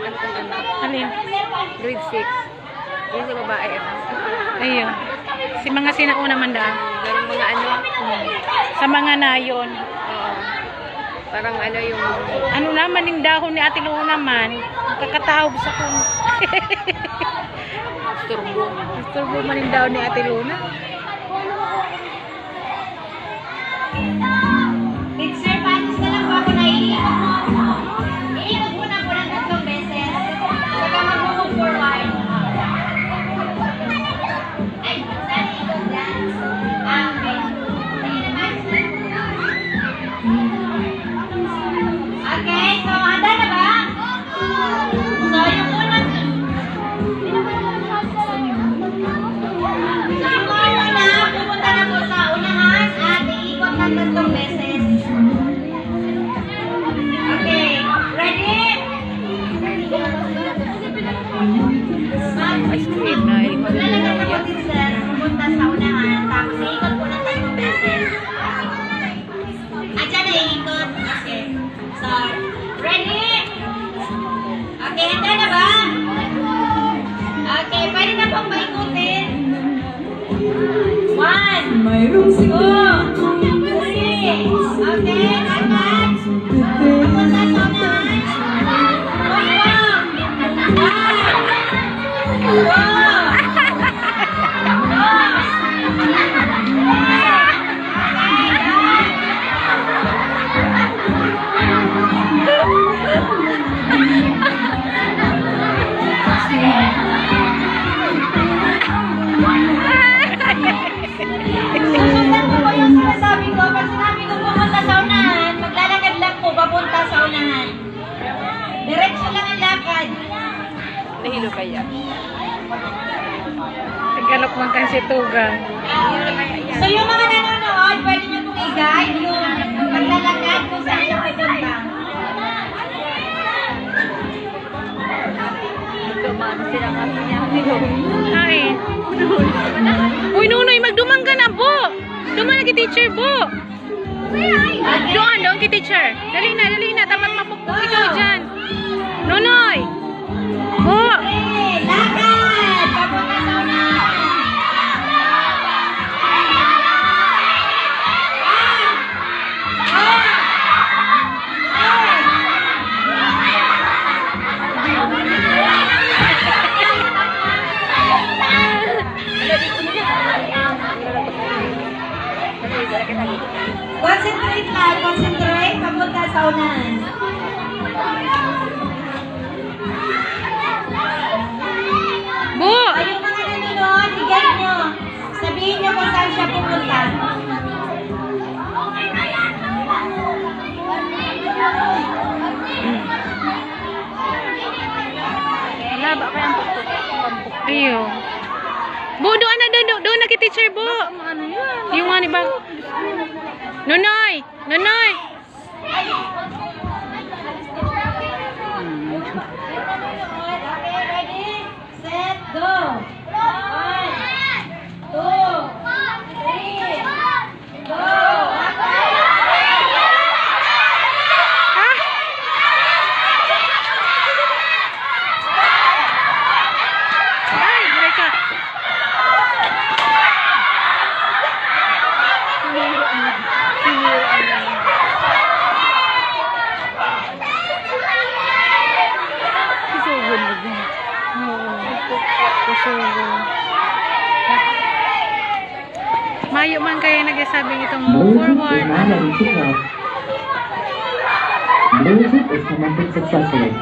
ano kung ano. Alin? Grade 6. Yung sa babae. Ayun. Si mga sinauna man daan. Ganun mga ano. Sa mga nayon. Oo. Parang ano yung... Ano naman yung dahon ni Ate Luna naman. Kakatawag sa kung. Turbo. Turbo man yung dahon ni Ate Luna. Sir, paano na lang po ako naiikot mo? Iikot mo na po ng 3 beses. Saka mag-move forward. Ay, saan ikot yan? Okay. Okay, so handa na ba? So, yung unang... So, yung una, pupunta na po sa unahan at iikot ng 3 beses. Okay, ready? Ice cream na Lalagyan na po din sir, pupunta sa unahan, tapos iikot po ng 3 beses. At yan na iikot. Okay. So, ready? Okay, handa na ba? Okay, pwede na pong maikutin. 1, 2, 3. Okay, dapat. Pupunta sa unahan. 1, 2, 3. Susundan mo po yung sinasabi ko. Pag sinabi ko pupunta sa unahan, maglalakad lang po papunta sa unahan. Diretso lang ang lakad. Nahilo kaya. Nagkalok man kasi tugang. So yung mga nanonood, pwede nyo pong i-guide yung paglalakad kung saan siya pupunta. Tumano sila nga niya. Kain. Uy, Nunoy, magdumang ka na, Bo. Dumang na ki-teacher, Bo. Doon ki-teacher. Dali na. Tapat mapukpuk ikaw dyan. Nunoy. Bo. Okay, lakad! Papunta sa unahan. Concentrate lang, concentrate. Papunta sa unahan. Bo. Ay, yung mga nanonood, i-guide nyo. Sabihin nyo kung saan siya pupunta. Wala ba kayang pukpuk? Ayo. Bo, doon na ki-teacher, Bo. Ano yan? Yung nga ni ba? Nunoy. Okay, ready? Set, go! 1, 2, 3, go! Ay, mereka. Kusugon mo din. Oo. Kusugon. Mayo man kayo nagsasabing itong move forward. Bluetooth is connected successfully.